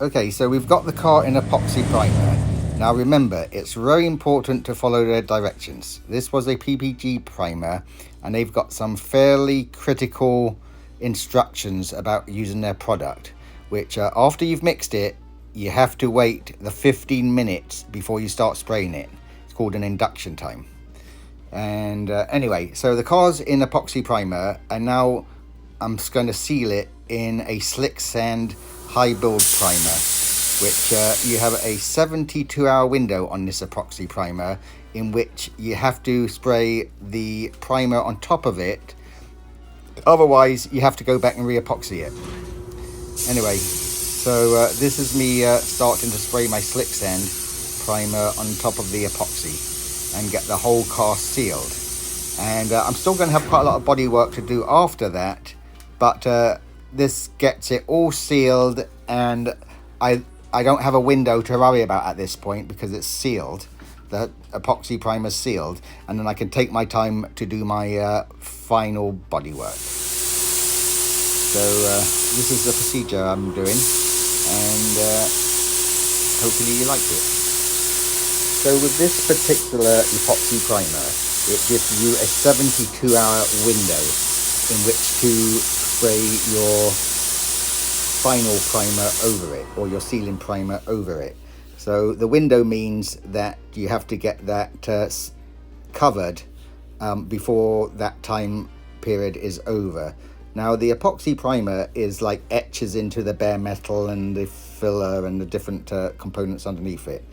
Okay, so we've got the car in epoxy primer. Now remember, it's very important to follow their directions. This was a PPG primer, and they've got some fairly critical instructions about using their product, which after you've mixed it, you have to wait the 15 minutes before you start spraying it. It's called an induction time. And anyway, so the car's in epoxy primer, and now I'm just going to seal it in a slick sand high build primer, which you have a 72-hour window on this epoxy primer, in which you have to spray the primer on top of it. Otherwise, you have to go back and re-epoxy it. Anyway, so this is me starting to spray my slick sand primer on top of the epoxy and get the whole car sealed. And I'm still going to have quite a lot of body work to do after that, but this gets it all sealed, and I don't have a window to worry about at this point because it's sealed. The epoxy primer's sealed, and then I can take my time to do my final body work. So this is the procedure I'm doing, and hopefully you liked it. So with this particular epoxy primer, it gives you a 72-hour window in which to spray your final primer over it, or your sealing primer over it. So the window means that you have to get that covered before that time period is over. Now the epoxy primer is like etches into the bare metal and the filler and the different components underneath it.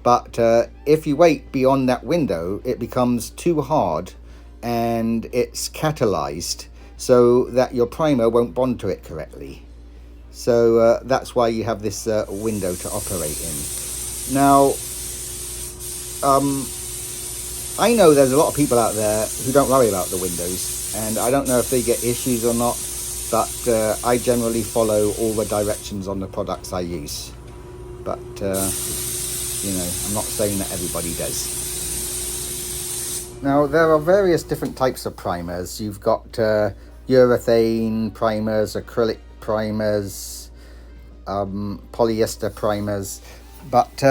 But if you wait beyond that window, it becomes too hard and it's catalyzed so that your primer won't bond to it correctly. So that's why you have this window to operate in. Now, I know there's a lot of people out there who don't worry about the windows, and I don't know if they get issues or not, but I generally follow all the directions on the products I use. But I'm not saying that everybody does. Now, there are various different types of primers. You've got urethane primers, acrylic primers, polyester primers, but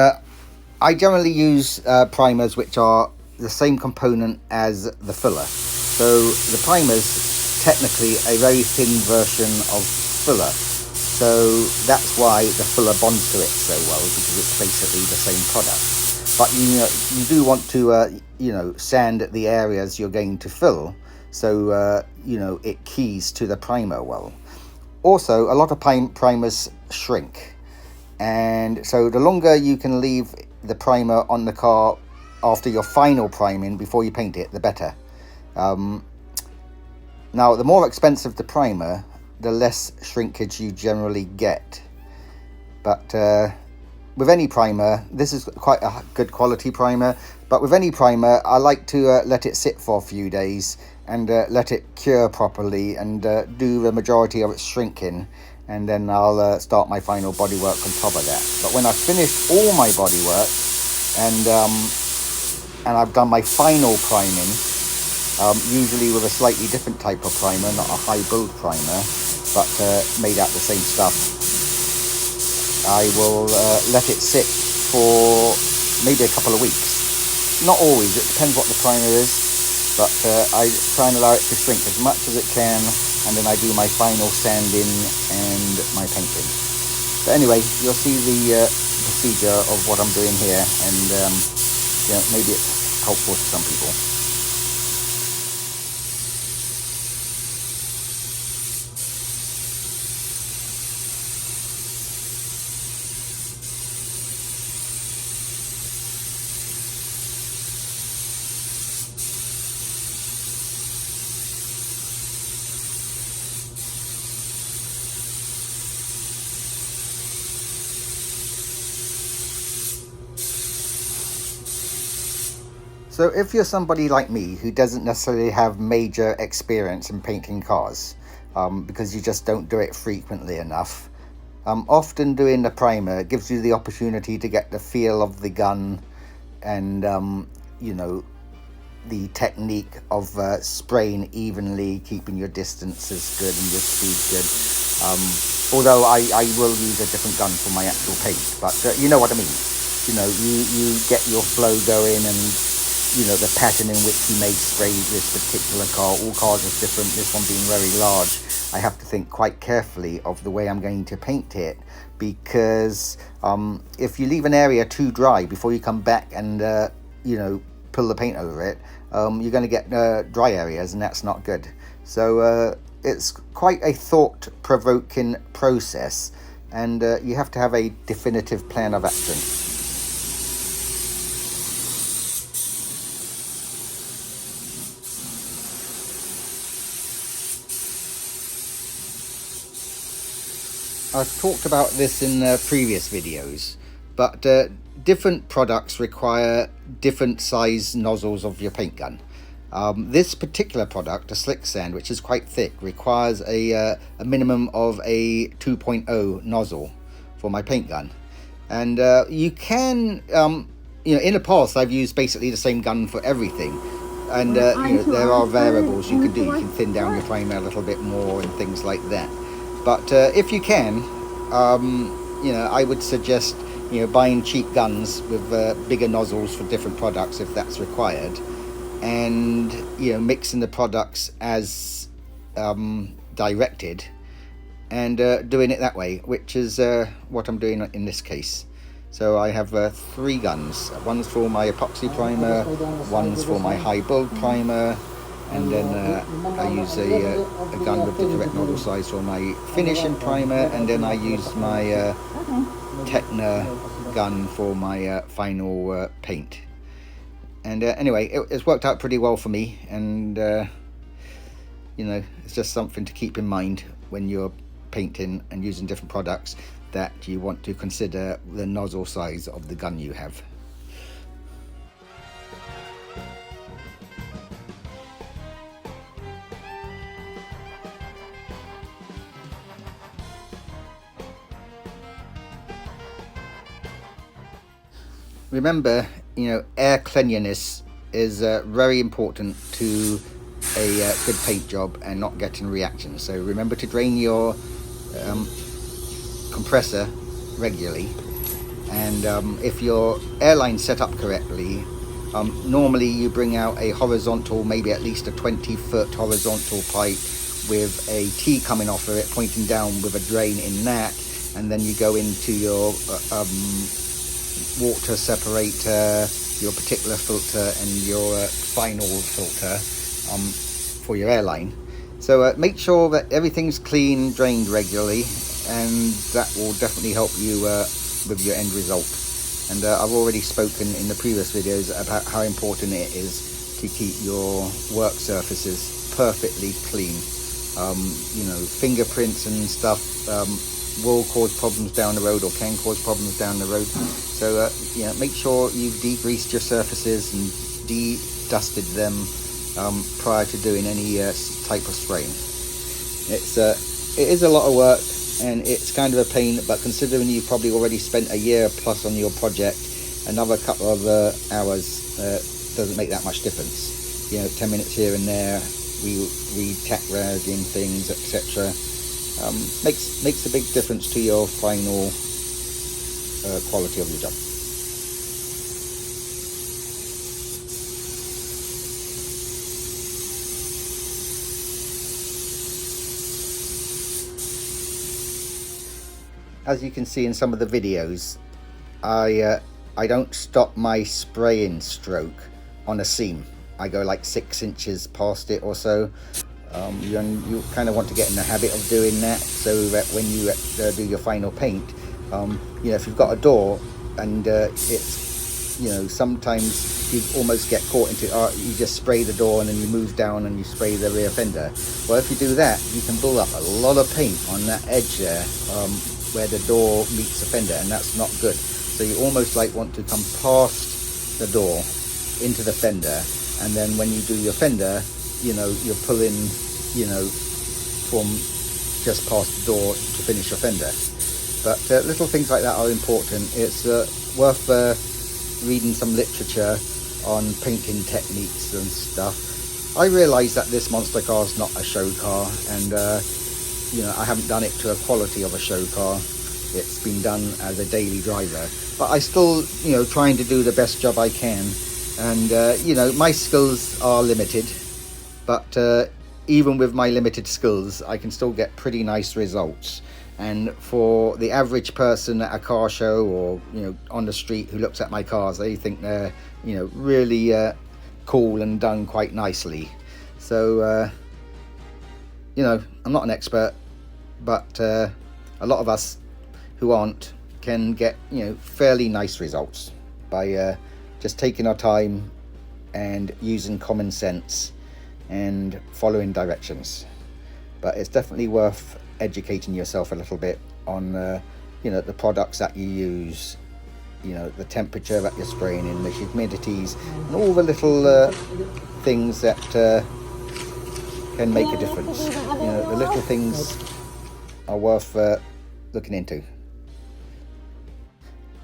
I generally use primers which are the same component as the filler. So the primer's technically a very thin version of filler. So that's why the filler bonds to it so well, because it's basically the same product. But you do want to sand the areas you're going to fill, so it keys to the primer well. Also, a lot of primers shrink, and so the longer you can leave the primer on the car after your final priming before you paint it, the better. Now, the more expensive the primer, the less shrinkage you generally get. But with any primer, this is quite a good quality primer, but with any primer, I like to let it sit for a few days and let it cure properly and do the majority of its shrinking, and then I'll start my final bodywork on top of that. But when I've finished all my bodywork and I've done my final priming, usually with a slightly different type of primer, not a high build primer, but made out the same stuff, I will let it sit for maybe a couple of weeks. Not always, it depends what the primer is, but I try and allow it to shrink as much as it can, and then I do my final sanding and my painting. But anyway, you'll see the procedure of what I'm doing here, and maybe it's helpful to some people. So if you're somebody like me who doesn't necessarily have major experience in painting cars, because you just don't do it frequently enough, often doing the primer gives you the opportunity to get the feel of the gun and, the technique of spraying evenly, keeping your distances good and your speed good. Although I will use a different gun for my actual paint, but you know what I mean. You know, you get your flow going, and you know the pattern in which you may spray this particular car. All cars are different. This one being very large, I have to think quite carefully of the way I'm going to paint it, because if you leave an area too dry before you come back and you know, pull the paint over it, you're going to get dry areas, and that's not good. So it's quite a thought-provoking process, and you have to have a definitive plan of action. I've talked about this in previous videos, but different products require different size nozzles of your paint gun. This particular product, a slick sand, which is quite thick, requires a minimum of a 2.0 nozzle for my paint gun. And you can, you know, in the past I've used basically the same gun for everything. And you know, there are variables you can do. You can thin down your primer a little bit more and things like that. But if you can, you know, I would suggest, you know, buying cheap guns with bigger nozzles for different products if that's required, and you know, mixing the products as directed, and doing it that way, which is what I'm doing in this case. So I have 3 guns. One's for my epoxy primer, one's for my high build primer, and then I use a gun with the correct nozzle size for my finishing primer, and then I use my Tecna gun for my final paint. And anyway, it's worked out pretty well for me, and you know, it's just something to keep in mind when you're painting and using different products, that you want to consider the nozzle size of the gun you have. Remember, you know, air cleanliness is very important to a good paint job and not getting reactions. So remember to drain your compressor regularly, and if your airline's set up correctly, normally you bring out a horizontal, maybe at least a 20-foot horizontal pipe with a T coming off of it, pointing down with a drain in that, and then you go into your water separator, your particular filter, and your final filter for your airline. So make sure that everything's clean, drained regularly, and that will definitely help you with your end result. And I've already spoken in the previous videos about how important it is to keep your work surfaces perfectly clean. You know, fingerprints and stuff will cause problems down the road, or can cause problems down the road. So you know, make sure you've degreased your surfaces and de-dusted them prior to doing any type of spraying. It is a lot of work, and it's kind of a pain, but considering you've probably already spent a year plus on your project, another couple of hours doesn't make that much difference. You know, 10 minutes here and there, we tack ragging things, etc. Makes a big difference to your final quality of your job. As you can see in some of the videos, I don't stop my spraying stroke on a seam. I go like 6 inches past it or so. You kind of want to get in the habit of doing that, so that when you do your final paint, you know, if you've got a door and it's, you know, sometimes you almost get caught into you just spray the door and then you move down and you spray the rear fender. Well, if you do that, you can build up a lot of paint on that edge there where the door meets the fender, and that's not good. So you almost like want to come past the door into the fender, and then when you do your fender, you know, you're pulling, you know, from just past the door to finish your fender. But little things like that are important. It's worth reading some literature on painting techniques and stuff. I realise that this monster car is not a show car, and you know, I haven't done it to a quality of a show car. It's been done as a daily driver, but I still, you know, trying to do the best job I can. And you know, my skills are limited, but even with my limited skills, I can still get pretty nice results. And for the average person at a car show, or you know, on the street, who looks at my cars, they think they're, you know, really cool and done quite nicely. So you know, I'm not an expert, but a lot of us who aren't can get, you know, fairly nice results by just taking our time and using common sense and following directions. But it's definitely worth educating yourself a little bit on you know, the products that you use, you know, the temperature that you're spraying in, the humidities, and all the little things that can make a difference. You know, the little things are worth looking into.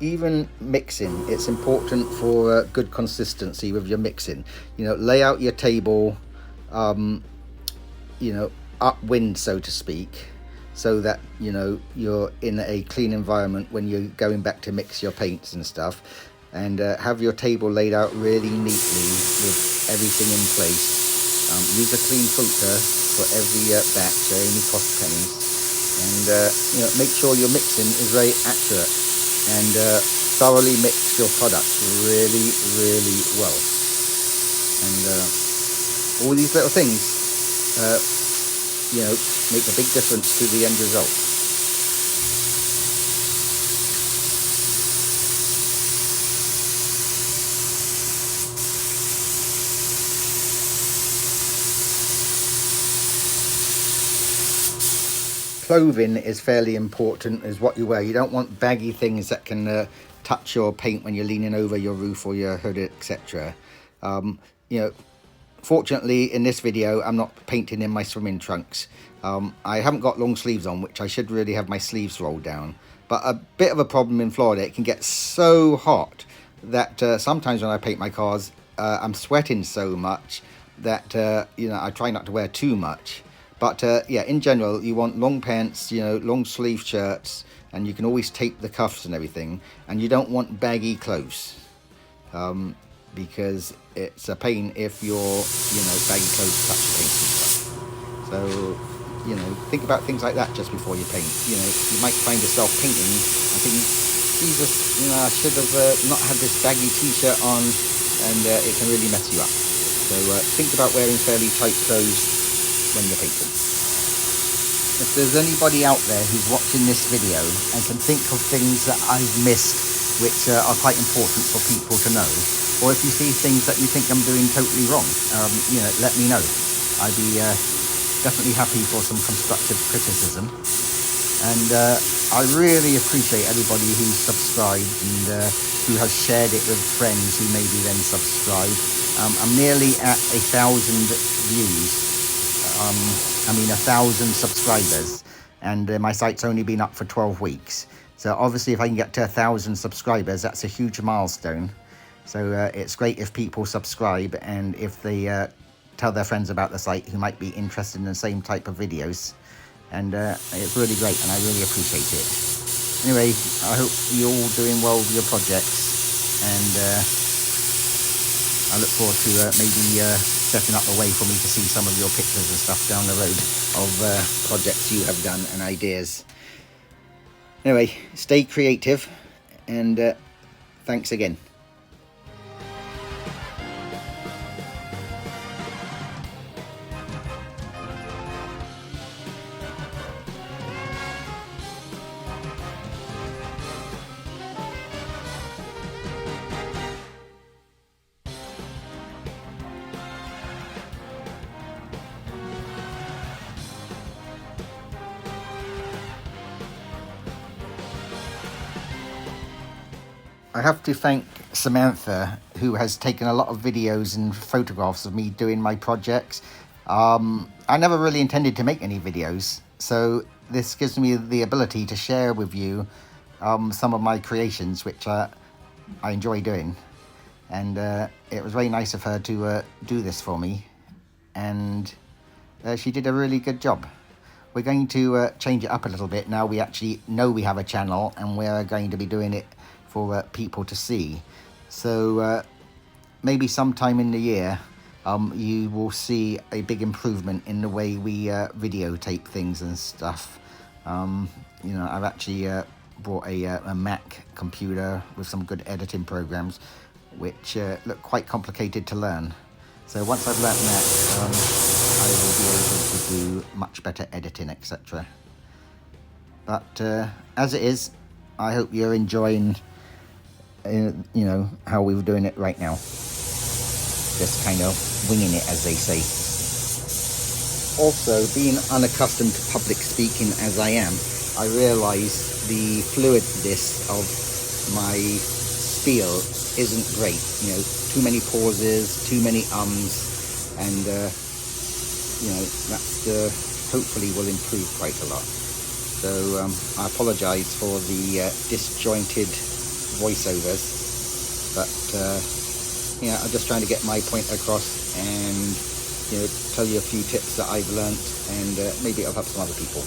Even mixing, it's important for good consistency with your mixing. You know, lay out your table, you know, upwind, so to speak, so that, you know, you're in a clean environment when you're going back to mix your paints and stuff. And have your table laid out really neatly with everything in place. Use a clean filter for every batch, so it only costs pennies. And you know, make sure your mixing is very accurate, and thoroughly mix your products really, really well. And all these little things, you know, make a big difference to the end result. Clothing is fairly important as what you wear. You don't want baggy things that can touch your paint when you're leaning over your roof or your hood, etc. You know, fortunately in this video I'm not painting in my swimming trunks. I haven't got long sleeves on, which I should really have my sleeves rolled down. But a bit of a problem in Florida, it can get so hot that sometimes when I paint my cars, I'm sweating so much that you know, I try not to wear too much. But yeah, in general, you want long pants, you know, long sleeve shirts, and you can always tape the cuffs and everything. And you don't want baggy clothes, because it's a pain if your, you know, baggy clothes touch the paint and stuff. So, you know, think about things like that just before you paint. You know, you might find yourself painting and thinking, Jesus, you know, I should have not had this baggy t-shirt on, and it can really mess you up. So think about wearing fairly tight clothes when you're painting. If there's anybody out there who's watching this video and can think of things that I've missed which are quite important for people to know, or if you see things that you think I'm doing totally wrong, you know, let me know. I'd be definitely happy for some constructive criticism. And I really appreciate everybody who's subscribed and who has shared it with friends who maybe then subscribe. I'm nearly at 1,000 views. I mean 1,000 subscribers, and my site's only been up for 12 weeks. So obviously if I can get to 1,000 subscribers, that's a huge milestone. So it's great if people subscribe, and if they tell their friends about the site who might be interested in the same type of videos. And it's really great, and I really appreciate it. Anyway, I hope you're all doing well with your projects, and I look forward to maybe setting up a way for me to see some of your pictures and stuff down the road of projects you have done and ideas. Anyway, stay creative, and thanks again. I have to thank Samantha, who has taken a lot of videos and photographs of me doing my projects. I never really intended to make any videos, so this gives me the ability to share with you some of my creations, which I enjoy doing. And it was very nice of her to do this for me, and she did a really good job. we're going to change it up a little bit now we actually know we have a channel and we're going to be doing it for people to see. So maybe sometime in the year you will see a big improvement in the way we videotape things and stuff. You know, I've actually bought a Mac computer with some good editing programs which look quite complicated to learn. So once I've learnt that, I will be able to do much better editing, etc. But as it is, I hope you're enjoying, you know, how we're doing it right now. Just kind of winging it, as they say. Also, being unaccustomed to public speaking as I am, I realise the fluidness of my spiel isn't great. You know, too many pauses, too many ums, and you know, that's hopefully will improve quite a lot. So I apologise for the disjointed voiceovers, but you know, I'm just trying to get my point across and, you know, tell you a few tips that I've learnt, and maybe it'll help some other people.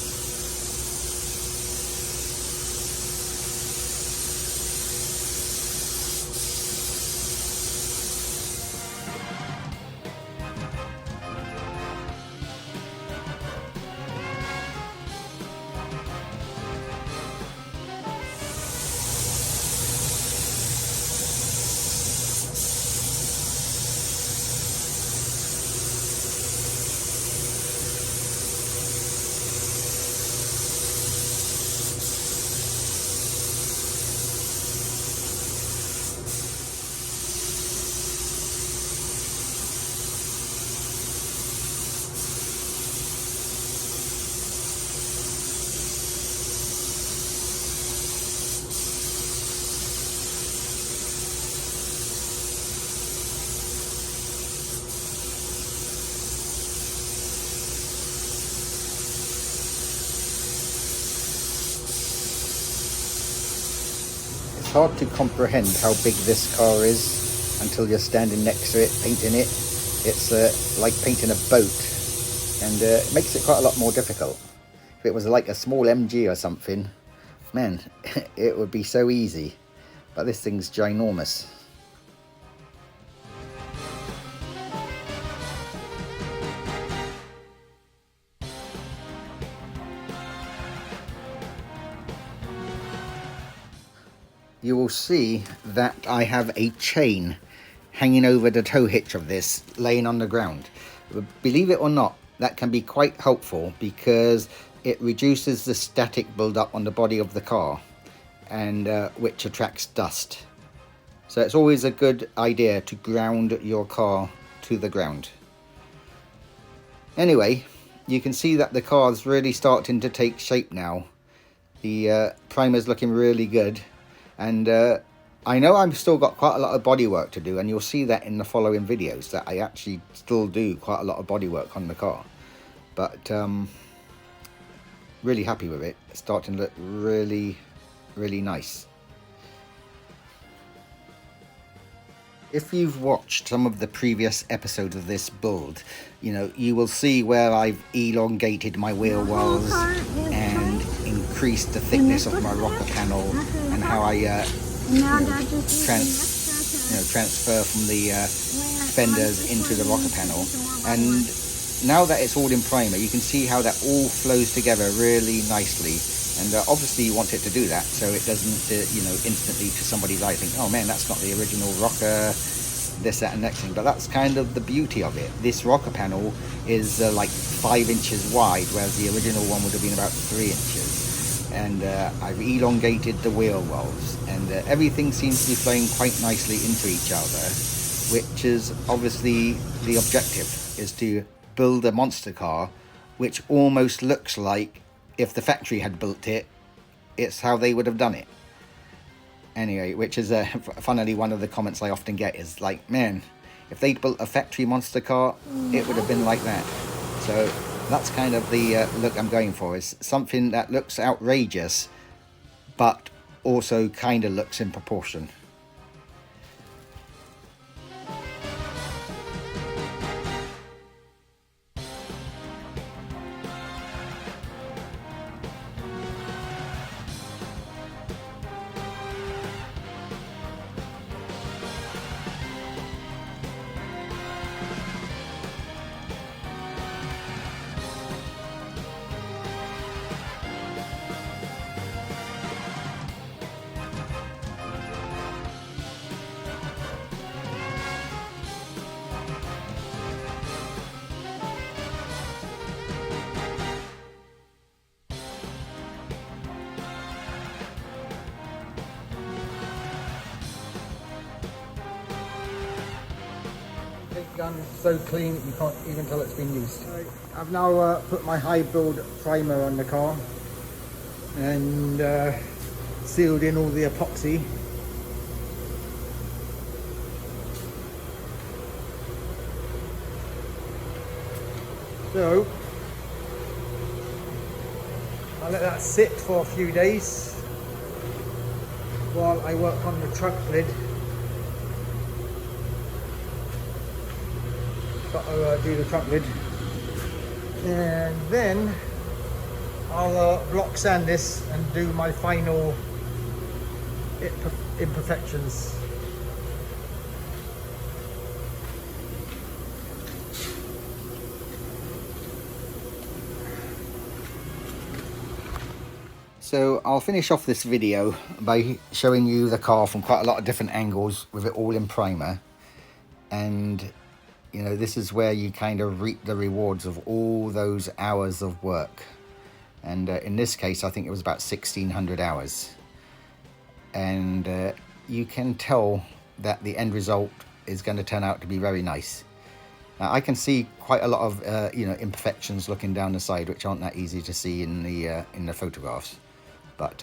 It's hard to comprehend how big this car is until you're standing next to it, painting it. It's like painting a boat, and it makes it quite a lot more difficult. If it was like a small MG or something, man, it would be so easy. But this thing's ginormous. You will see that I have a chain hanging over the tow hitch of this, laying on the ground. Believe it or not, that can be quite helpful because it reduces the static build-up on the body of the car, and which attracts dust. So it's always a good idea to ground your car to the ground. Anyway, you can see that the car's really starting to take shape now. The primer's looking really good. And I know I've still got quite a lot of body work to do, and you'll see that in the following videos that I actually still do quite a lot of body work on the car. But really happy with it. It's starting to look really, really nice. If you've watched some of the previous episodes of this build, you know, you will see where I've elongated my wheel wells and increased the thickness of my rocker panel, and how I transfer from the fenders into the rocker panel. And now that it's all in primer, you can see how that all flows together really nicely. And obviously you want it to do that so it doesn't, you know, instantly to somebody's eye think, oh man, that's not the original rocker, this, that and next thing. But that's kind of the beauty of it. This rocker panel is like 5 inches wide, whereas the original one would have been about 3 inches. And I've elongated the wheel wells, and everything seems to be flowing quite nicely into each other, which is obviously the objective, is to build a monster car which almost looks like if the factory had built it, it's how they would have done it. Anyway, which is funnily one of the comments I often get is like, man, if they'd built a factory monster car, it would have been like that. So that's kind of the look I'm going for, is something that looks outrageous, but also kind of looks in proportion. done so clean you can't even tell it's been used. I've now put my high build primer on the car and sealed in all the epoxy. So I'll let that sit for a few days while I work on the trunk lid. Got to do the trunk lid, and then I'll block sand this and do my final imperfections. So I'll finish off this video by showing you the car from quite a lot of different angles with it all in primer. And you know, this is where you kind of reap the rewards of all those hours of work. And in this case, I think it was about 1,600 hours. And you can tell that the end result is going to turn out to be very nice. Now, I can see quite a lot of you know, imperfections looking down the side, which aren't that easy to see in the photographs. But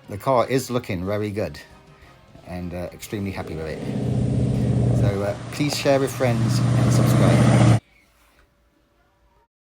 the car is looking very good, and extremely happy with it. So please share with friends and subscribe.